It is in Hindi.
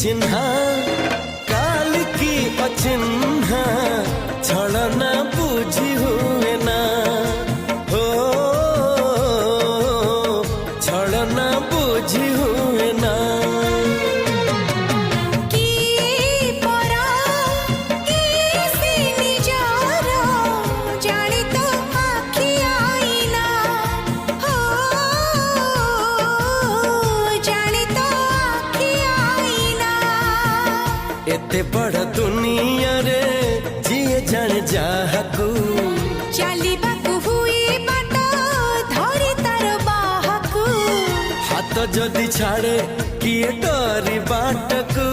चिन्हा काल की अचिन्हा छलना बुझी हुए ना हो छलना बुझी हुए ना एते बड़ दुनिया रे जिए जाने जाहकू चलिबाकू हुई बाट धरी तार बाहकू हाथ जदि छाड़े किए डरी बाटकू।